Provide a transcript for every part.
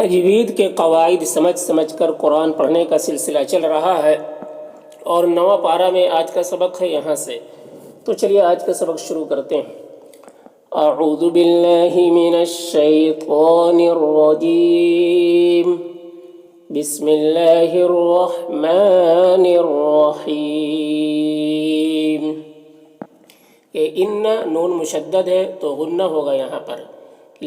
تجوید کے قواعد سمجھ کر قرآن پڑھنے کا سلسلہ چل رہا ہے اور 9واں پارہ میں آج کا سبق ہے یہاں سے۔ تو چلیے آج کا سبق شروع کرتے ہیں۔ اعوذ باللہ من الشیطان الرجیم، بسم اللہ الرحمن الرحیم۔ یہ ان نون مشدد ہے تو غنہ ہوگا یہاں پر۔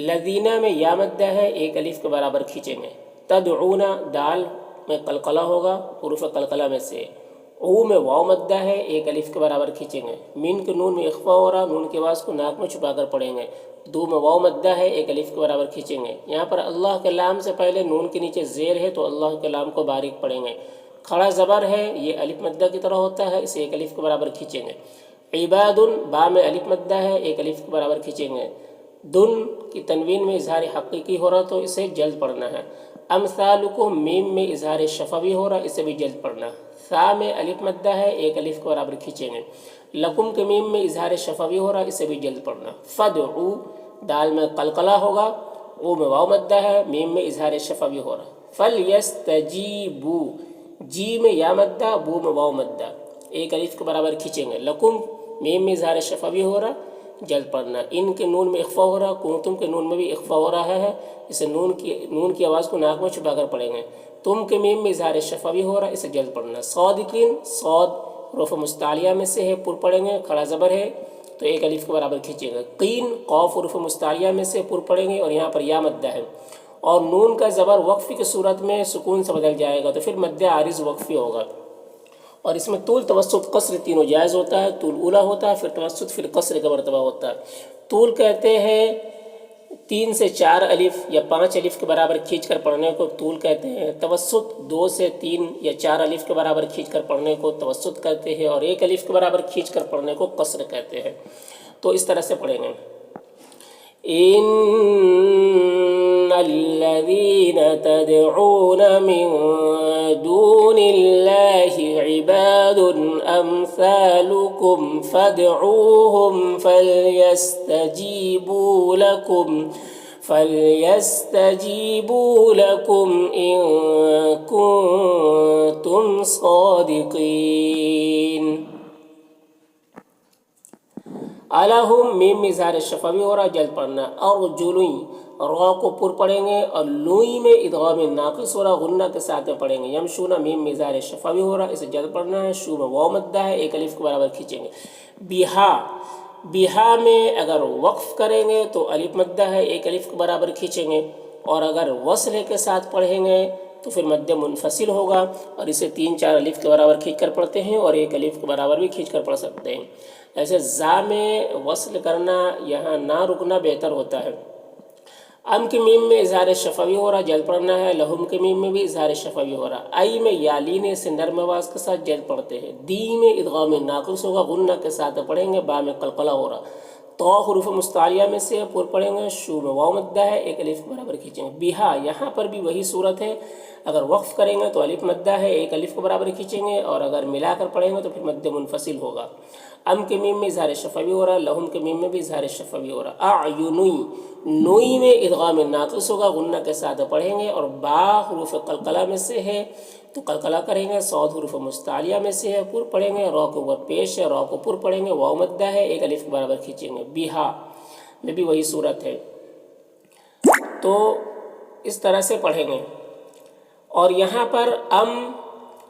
لذینہ میں یا مدہ ہے، ایک الف کے برابر کھینچیں گے۔ تدعون دال میں قلقلہ ہوگا، حروف قلقلہ میں سے۔ او میں واو مدہ ہے، ایک الف کے برابر کھینچیں گے۔ مین کے نون میں اخفا ہو رہا، نون کے آواز کو ناک میں چھپا کر پڑھیں گے۔ دو میں واو مدہ ہے، ایک الف کے برابر کھینچیں گے۔ یہاں پر اللہ کے لام سے پہلے نون کے نیچے زیر ہے تو اللہ کے لام کو باریک پڑھیں گے۔ کھڑا زبر ہے، یہ الف مدہ کی طرح ہوتا ہے، اسے ایک الف کے برابر کھینچیں گے۔ عباد با میں الف مدہ ہے، ایک الف کے برابر کھینچیں گے۔ دن کی تنوین میں اظہار حقیقی ہو رہا تو اسے جلد پڑھنا ہے۔ امثالکم میم میں اظہار شفوی ہو رہا، اسے بھی جلد پڑھنا ہے۔ ثا میں الف مدہ ہے، ایک الف کے برابر کھینچیں گے۔ لکم کے میم میں اظہار شفوی ہو رہا، اسے بھی جلد پڑھنا۔ فدعو دال میں قلقلہ ہوگا، او میں واو مدہ ہے، میم میں اظہار شفوی ہو رہا۔ فلیستجیبو جی میں یا مدہ، بو میں واو مدہ، ایک الف کے برابر کھینچیں گے۔ لکم میم میں اظہار شفوی ہو رہا، جلد پڑھنا۔ ان کے نون میں اخفا ہو رہا، کنتم کے نون میں بھی اخفا ہو رہا ہے، اسے نون کی آواز کو ناک میں چھپا کر پڑھیں گے۔ تم کے میم میں اظہار شفوی ہو رہا، اسے جلد پڑھنا۔ صادقین صاد حروف مستعلیہ میں سے ہے، پر پڑھیں گے، کھڑا زبر ہے تو ایک الف کے برابر کھینچیں گے۔ قین قاف حروف مستعلیہ میں سے پر پڑھیں گے اور یہاں پر یا مدہ ہے، اور نون کا زبر وقفی کی صورت میں سکون سے بدل جائے گا تو پھر مد عارض وقفی ہوگا، اور اس میں طول توسط قصر تینوں جائز ہوتا ہے۔ طول اولا ہوتا ہے، پھر توسط، پھر قصر کا مرتبہ ہوتا ہے۔ طول کہتے ہیں 3 سے 4 الف یا 5 الف کے برابر کھینچ کر پڑھنے کو طول کہتے ہیں۔ توسط 2 سے 3 یا 4 الف کے برابر کھینچ کر پڑھنے کو توسط کہتے ہیں، اور 1 الف کے برابر کھینچ کر پڑھنے کو قصر کہتے ہیں۔ تو اس طرح سے پڑھیں گے۔ ان الذين تدعون من دون الله عباد امثالكم فادعوهم فليستجيبوا لكم ان كنتم صادقين۔ الہم میم میں اظہار شفوی ہو رہا، جلد پڑھنا۔ ارجلوئی را کو پر پڑھیں گے، اور لوئی میں ادغام ناقص ہو رہا، غنہ کے ساتھ میں پڑھیں گے۔ یمشونا میم میں اظہار شفوی ہو رہا، اسے جلد پڑھنا ہے۔ شو میں واو مدہ ہے، ایک الف کے برابر کھینچیں گے۔ بیہا میں اگر وقف کریں گے تو الف مدہ ہے، ایک الف کے برابر کھینچیں گے، اور اگر وصل کے ساتھ پڑھیں گے تو پھر مد منفصل ہوگا، اور اسے 3-4 الف کے برابر کھینچ کر پڑھتے ہیں، اور 1 الف کے برابر بھی کھینچ کر پڑھ سکتے ہیں۔ ایسے زا میں وصل کرنا، یہاں نہ رکنا بہتر ہوتا ہے۔ ام کی میم میں اظہار شفوی ہو رہا، جلد پڑھنا ہے۔ لہم کے میم میں بھی اظہار شفوی ہو رہا۔ ای میں یالین سے نرم آواز کے ساتھ جلد پڑھتے ہیں۔ دی میں ادغام ناقص ہوگا، غنہ کے ساتھ پڑھیں گے۔ با میں قلقلہ ہو رہا۔ تو حروف مستعلیہ میں سے پر پڑھیں گے۔ شو میں واو مدہ ہے، ایک الف کے برابر کھینچیں گے۔ بیہا یہاں پر بھی وہی صورت ہے، اگر وقف کریں گے تو الف مدہ ہے، ایک الف کے برابر کھینچیں گے، اور اگر ملا کر پڑھیں گے تو پھر مد منفصل ہوگا۔ ام کے میم میں اظہار شفوی ہو رہا، لہم کے میم میں بھی اظہار شفوی ہو رہا۔ اعینوئی نوئی میں ادغام ناقص ہوگا، غنہ کے ساتھ پڑھیں گے، اور با حروف قلقلہ میں سے ہے تو قلقلہ کریں گے۔ صاد حروف مستعلیہ میں سے ہے، پر پڑھیں گے۔ را کو اوپر پیش ہے، را کو پر پڑھیں گے، واو مدہ ہے، ایک الف کے برابر کھینچیں گے۔ بیہا میں بھی وہی صورت ہے، تو اس طرح سے پڑھیں گے۔ اور یہاں پر ام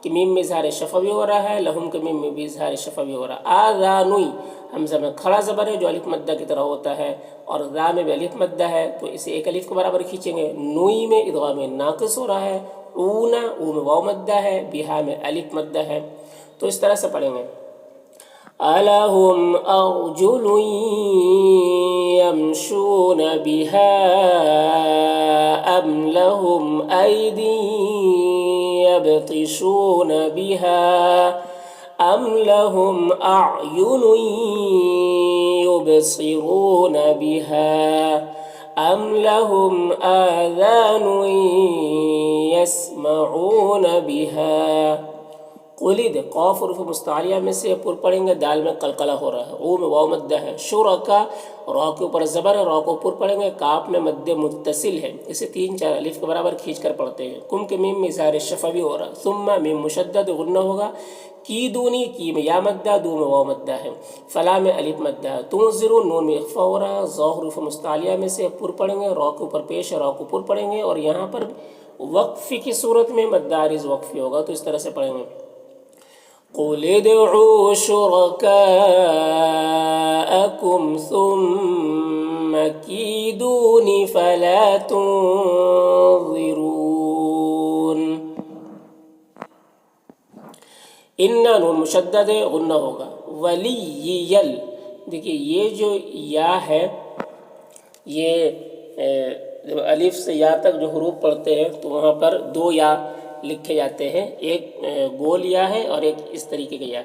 کی میم میں اظہار شفوی ہو رہا ہے، لہم کے میم میں بھی اظہار شفوی ہو رہا ہے۔ آذانوئی حمزہ میں کھڑا زبر ہے جو الف مدہ کی طرح ہوتا ہے، اور را میں بھی الف مدہ ہے تو اسے 1 الف کے برابر کھینچیں گے۔ نوئی میں ادغام ناقص ہو رہا ہے۔ اونا او میں واو مدہ ہے، بیہا میں الف مدہ ہے، تو اس طرح سے پڑھیں گے۔ الہم ارجل یمشون بہا ام لہم ایدی یبطشون بہا ام لہم اعین یبصرون بہا ام لہم آذان یسمعون بہا۔ قلد قاف حروف مستعلیہ میں سے پر پڑھیں گے، دال میں قلقلہ ہو رہا ہے، او میں واو مدہ ہے، شرکا را کے اوپر زبر ہے، را کو پر پڑھیں گے، کاف میں مد متصل ہے، اسے 3 4 الف کے برابر کھینچ کر پڑھتے ہیں، کم کے میم میں اظہار شفوی ہو رہا، ثم میم مشدد غنہ ہوگا، کی دونی کی میں یا مدہ، دو میں واو مدہ ہے، فلا میں الف مدہ ہے، تنذرون نون میں اخفا ہو رہا، ظا حروف مستعلیہ میں سے پر پڑھیں گے، را کے اوپر پیش ہے، را کو پر پڑھیں گے، اور یہاں پر وقفی کی صورت میں مد عارض وقفی ہوگا، تو اس طرح سے پڑھیں گے، قُلِ ادْعُوا شُرَكَاءَكُمْ ثُمَّ كِيدُونِ فَلَا تُنظِرُونَ۔ اِنَّا نون مشدد ہے، غنہ ہوگا، وَلِيِّيَل، دیکھیے یہ جو یا ہے، یہ جب الف سے یا تک جو حروف پڑھتے ہیں تو وہاں پر 2 یا لکھے جاتے ہیں، ایک گول یا ہے اور ایک اس طریقے کا یا،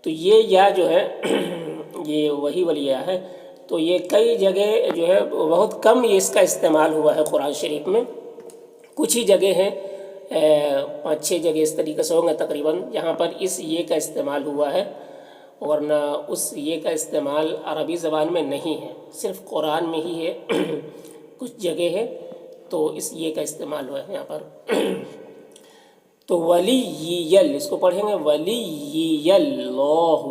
تو یہ یا جو ہے یہ وہی والی یا ہے، تو یہ کئی جگہ جو ہے بہت کم یہ اس کا استعمال ہوا ہے قرآن شریف میں، کچھ ہی جگہ ہیں 5 6 جگہ اس طریقے سے ہوں گے تقریباً جہاں پر اس یہ کا استعمال ہوا ہے، ورنہ اس یہ کا استعمال عربی زبان میں نہیں ہے، صرف قرآن میں ہی ہے کچھ جگہ ہے تو اس یہ کا استعمال ہوا ہے یہاں پر۔ تو ولییل اس کو پڑھیں گے، ولییل اللہ،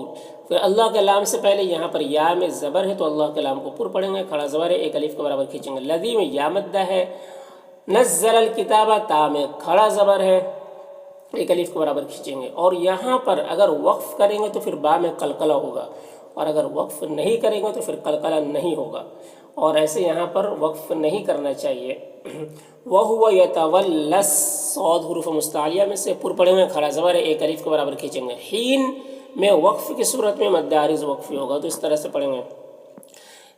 پھر اللہ کے لام سے پہلے یہاں پر یا میں زبر ہے تو اللہ کے لام کو پر پڑھیں گے، کھڑا زبر ہے، ایک الف کے برابر کھینچیں گے، لذی میں یا مدہ ہے، نزل الکتابہ تا میں کھڑا زبر ہے، ایک الف کے برابر کھینچیں گے، اور یہاں پر اگر وقف کریں گے تو پھر با میں قلقلہ ہوگا، اور اگر وقف نہیں کریں گے تو پھر قلقلہ نہیں ہوگا، اور ایسے یہاں پر وقف نہیں کرنا چاہیے۔ وَهُوَ يَتَوَلَّى صاد حروف مستعلیہ میں سے پر پڑھیں گے، کھڑا زبر ہے، ایک الف کے برابر کھینچیں گے، حین میں وقف کی صورت میں مد عارض وقفی ہوگا، تو اس طرح سے پڑھیں گے،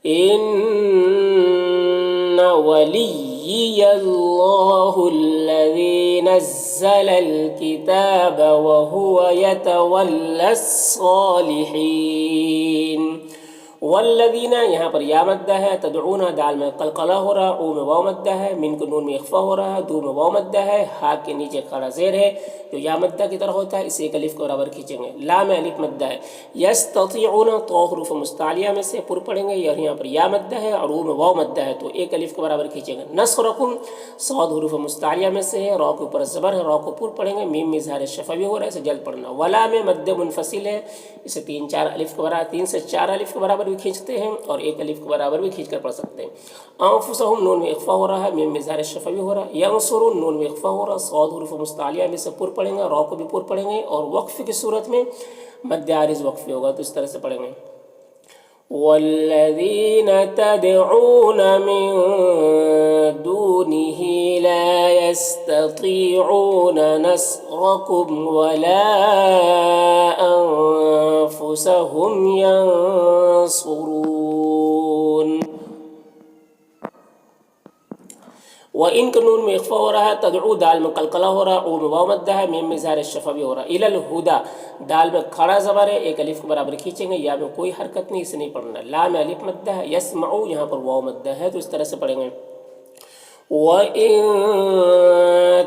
إِنَّ وَلِيِّيَ اللَّهُ الَّذِي نَزَّلَ الْكِتَابَ وَهُوَ يَتَوَلَّى الصَّالِحِينَ۔ والذین یہاں پر یا مدہ ہے، تدعون دال میں قلقلہ ہو رہا، او میں واو مدہ ہے، من کو نون میں اخفا ہو رہا، دو میں واو مدہ ہے، ہا کے نیچے کھڑا زیر ہے جو یا مدہ کی طرح ہوتا ہے، اسے ایک الف کے برابر کھینچیں گے، لا میں الف مدہ ہے، یستطیعون تو حروف مستعلیہ میں سے پر پڑھیں گے، یہاں پر یا مدہ ہے اور او میں واو مدہ ہے تو ایک الف کے برابر کھینچیں گے، نصرکم صاد حروف مستعلیہ میں سے ہے، را کے اوپر زبر ہے، را کو پر پڑھیں گے، میم میں اظہار شفوی ہو رہا ہے، اسے جلد پڑھنا، ولا میں مد منفصل ہے، اسے 3 4 الف کے برابر 3 سے 4 الف کے برابر بھی کھینچتے ہیں اور ایک الف کے برابر بھی کھینچ کر پڑھ سکتے ہیں، انفسہم نون میں اخفا ہو رہا ہے، میم میں اظہار شفوی ہو رہا ہے، ینصرون نون میں اخفا ہو رہا، صاد حروف مستعلیہ میں سے پر پڑھیں گے، را کو بھی پر پڑھیں گے، اور وقف کی صورت میں مد عارض وقفی ہوگا، تو اس طرح سے پڑھیں گے، والذین تدعون من دونه لا يستطيعون نصركم ولا أنفسهم ينصرون۔ وَإِن کا نون میں اخفا ہو رہا ہے، تدعو دال میں قلقلہ ہو رہا، او میں واو مدہ ہے، میم میں اظہار شفوی ہو رہا، الی الہدی دال میں کھڑا زبر ہے، ایک الف کے برابر کھینچیں گے، یا میں کوئی حرکت نہیں، اسے نہیں پڑھنا، لا میں الف مدہ ہے، یسمعو یہاں پر واو مدہ ہے تو اس طرح سے پڑھیں گے، وَإِن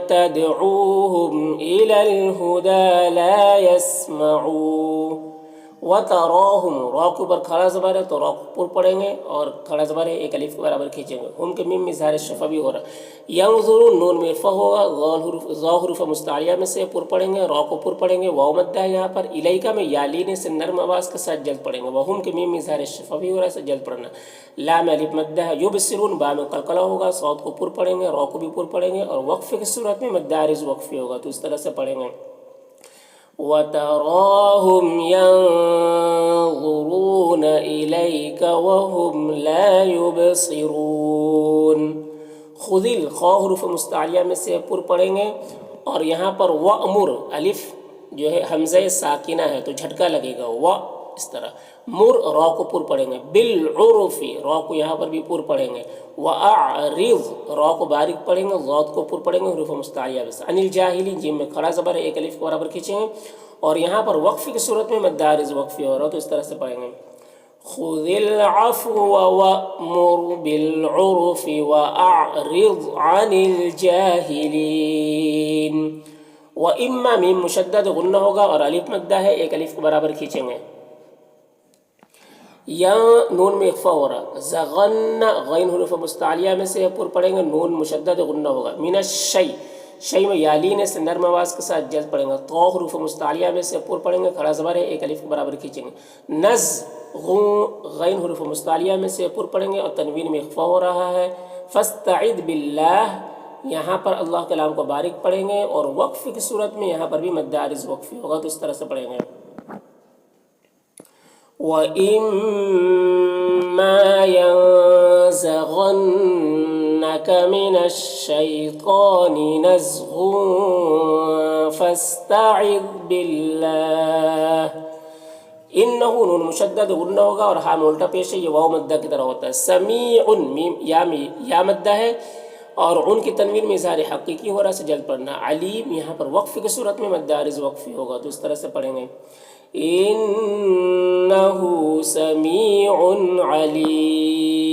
تَدْعُوهُمْ إِلَى الْهُدَى لَا يَسْمَعُوا، وَتَرَاهُمْ را کے اوپر کھڑا زبر ہے تو را پر پڑھیں گے اور کھڑا زبر ہے، ایک الف کے برابر کھینچیں گے، ہم کے میم میں اظہار شفوی ہو رہا، ینظرون نون میں اخفا ہوگا، ظا حروف مستعلیہ میں سے پر پڑھیں گے، را کو پر پڑھیں گے، واو مدہ ہے یہاں پر، الیکا میں یا لینے سے نرم آواز کے ساتھ جلد پڑھیں گے، وہم کے میم میں اظہار شفوی ہو رہا ہے، سے جلد پڑھنا، لا میں الف مدہ ہے، یبصرون با میں قلقلہ ہوگا، صاد کو پر پڑھیں گے، را کو بھی پر پڑھیں گے، اور وقف کی صورت میں مد عارض وقفی ہوگا، تو اس طرح سے پڑھیں گے، وَتَرَاهُمْ يَنظُرُونَ إِلَيْكَ وَهُمْ لَا يُبْصِرُونَ۔ خُذِل خا حروف مستعلیہ میں سے پر پڑھیں گے، اور یہاں پر وَأْمُر الف جو ہے حمزہ ساکنہ ہے تو جھٹکا لگے گا، اس طرح، مر را کو پر پڑھیں گے، بالعرف را کو یہاں پر بھی پر پڑھیں گے، وَأَعْرِض را کو باریک پڑھیں گے، ضاد کو پر پڑھیں گے حروف مستعلیہ میں سے، عن الجاہلین جیم میں کھڑا زبر ہے، ایک الف کے برابر کھینچیں گے، اور یہاں پر وقف کی صورت میں مد عارض وقفی ہو رہا تو اس طرح سے پڑھیں گے، خُذِ الْعَفْوَ وَأْمُرْ بِالْعُرْفِ وَأَعْرِضْ عَنِ الْجَاهِلِينَ۔ و اما میم مشدد غنہ ہوگا اور الف مدہ ہے، ایک الف کے برابر کھینچیں گے. یا نون میں اخفا ہو رہا، زغن غین حروف مستعلیہ میں سے پر پڑھیں گے، نون مشدد غنہ ہوگا. من الشی، شی میں یالین سے نرم آواز کے ساتھ جلد پڑھیں گے. تو حروف مستعلیہ میں سے پر پڑھیں گے، کھڑا زبر ہے، ایک الف کے برابر کھینچیں گے. نز غین حروف مستعلیہ میں سے پر پڑھیں گے اور تنوین میں اخفا ہو رہا ہے. فاستعذ باللہ، یہاں پر اللہ کے نام کو باریک پڑھیں گے، اور وقف کی صورت میں یہاں پر بھی مد عارض وقفی ہوگا، تو اس طرح سے پڑھیں گے. وَإِمَّا يَنزَغَنَّكَ مِنَ الشَّيْطَانِ نَزْغٌ فَاسْتَعِذْ بِاللَّهِ. انہو نون مشدد غنہ ہوگا اور ہاں میں الٹا پیش ہے، یہ واو مدہ کی طرح ہوتا ہے. سمیع میم یا مدہ ہے اور ان کی تنوین میں اظہار حقیقی ہو رہا سے جلد پڑھنا. علیم یہاں پر وقف کی صورت میں مد عارض وقفی ہوگا، تو اس طرح سے پڑھیں گے. انہو سمیع علیم.